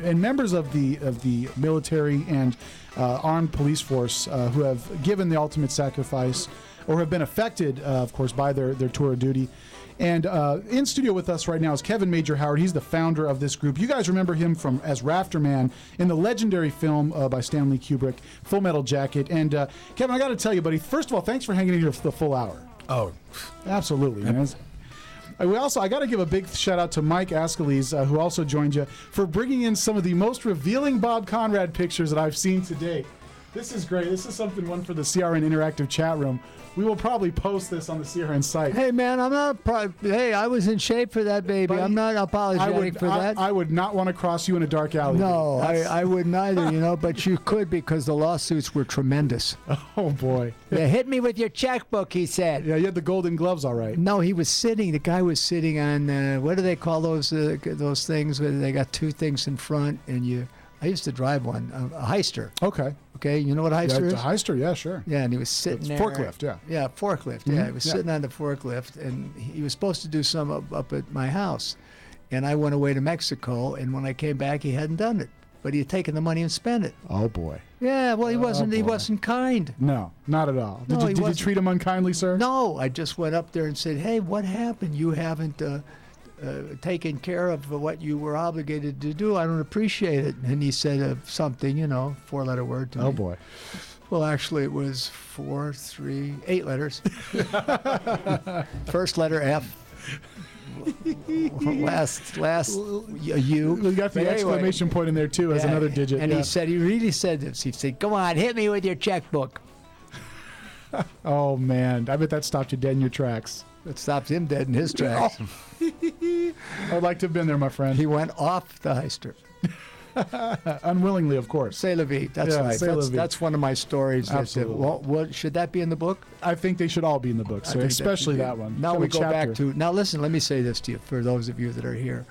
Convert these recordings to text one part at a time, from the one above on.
And members of the military and armed police force who have given the ultimate sacrifice or have been affected, of course, by their tour of duty. And in studio with us right now is Kevin Major Howard. He's the founder of this group. You guys remember him as Rafterman in the legendary film by Stanley Kubrick, Full Metal Jacket. And Kevin, I got to tell you, buddy, first of all, thanks for hanging in here for the full hour. Oh, absolutely, man. I got to give a big shout out to Mike Askeles, who also joined you, for bringing in some of the most revealing Bob Conrad pictures that I've seen to date. This is great. This is one for the CRN Interactive chat room. We will probably post this on the CRN site. Hey, man, hey, I was in shape for that, baby. I'm not apologetic for that. I would not want to cross you in a dark alley. No, I wouldn't either, but you could because the lawsuits were tremendous. Oh, boy. Yeah, hit me with your checkbook, he said. Yeah, you had the golden gloves, all right. No, the guy was sitting on, what do they call those things where they got two things in front and I used to drive one, a heister. Okay. Okay, you know what a heister is? A heister, yeah, sure. Yeah, and he was sitting there. Forklift, yeah. Yeah, forklift, yeah. He was sitting on the forklift, and he was supposed to do some up at my house. And I went away to Mexico, and when I came back, he hadn't done it. But he had taken the money and spent it. Oh, boy. Yeah, well, he wasn't kind. No, not at all. Did you treat him unkindly, sir? No, I just went up there and said, hey, what happened? You haven't taken care of what you were obligated to do. I don't appreciate it. And he said something, 4-letter word to me. Oh, boy. Well, actually, it was 8 letters. First letter F. last U. We got the exclamation point in there, too, as another digit. And he really said this. He said, come on, hit me with your checkbook. Oh, man. I bet that stopped you dead in your tracks. It stopped him dead in his tracks. I'd like to have been there, my friend. He went off the heister. Unwillingly, of course. C'est la vie. That's right. That's one of my stories. Absolutely. Should that be in the book? I think they should all be in the book, sir, especially that one. Now we go back to... Now listen, let me say this to you, for those of you that are here.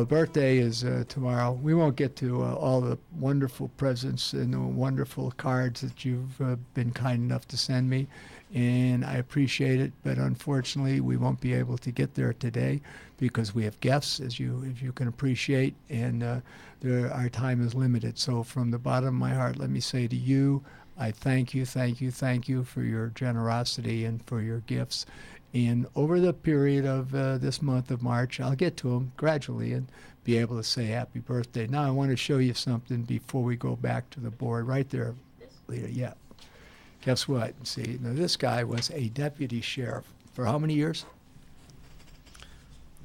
Birthday is tomorrow. We won't get to all the wonderful presents and the wonderful cards that you've been kind enough to send me, and I appreciate it, but unfortunately we won't be able to get there today because we have guests, as you can appreciate, and our time is limited. So from the bottom of my heart, let me say to you, I thank you for your generosity and for your gifts. And over the period of this month of March, I'll get to them gradually and be able to say happy birthday. Now I want to show you something before we go back to the board. Right there, Lita, yeah. Guess what? See, now this guy was a deputy sheriff for how many years?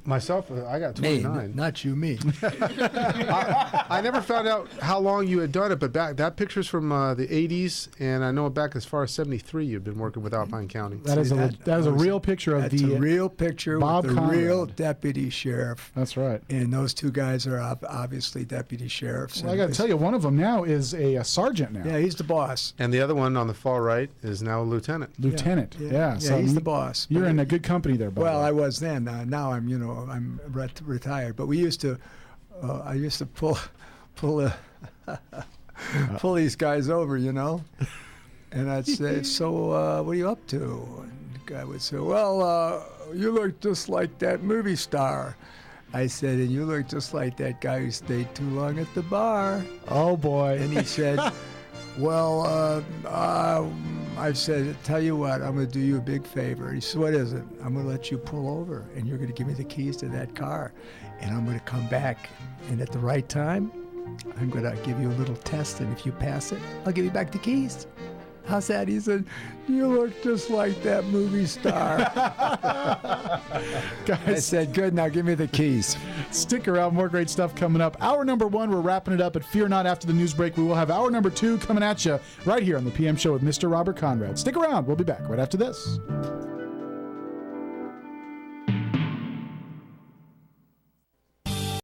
Myself, I got 29. Me, not you, me. I never found out how long you had done it, but that picture's from the 80s, and I know back as far as 73 you've been working with Alpine County. That is a real picture of That's a real picture Bob with the Conrad. real deputy sheriff. That's right. And those two guys are obviously deputy sheriffs. Well, I got to tell you, one of them now is a sergeant now. Yeah, he's the boss. And the other one on the far right is now a lieutenant. Lieutenant, yeah. So he's the boss. You're in a good company there, Bob. Well, I was then. Now I'm retired. But we used to, I used to pull these guys over, and I'd say, so what are you up to? And the guy would say, well, you look just like that movie star. I said, and you look just like that guy who stayed too long at the bar. Oh, boy. And he said, well, I said, tell you what, I'm going to do you a big favor. He said, what is it? I'm going to let you pull over, and you're going to give me the keys to that car. And I'm going to come back, and at the right time, I'm going to give you a little test, and if you pass it, I'll give you back the keys. How's that? He said, you look just like that movie star. Guys, I said, good, now give me the keys. Stick around, more great stuff coming up. Hour number 1, we're wrapping it up, but fear not, after the news break, we will have hour number 2 coming at you right here on the PM Show with Mr. Robert Conrad. Stick around, we'll be back right after this.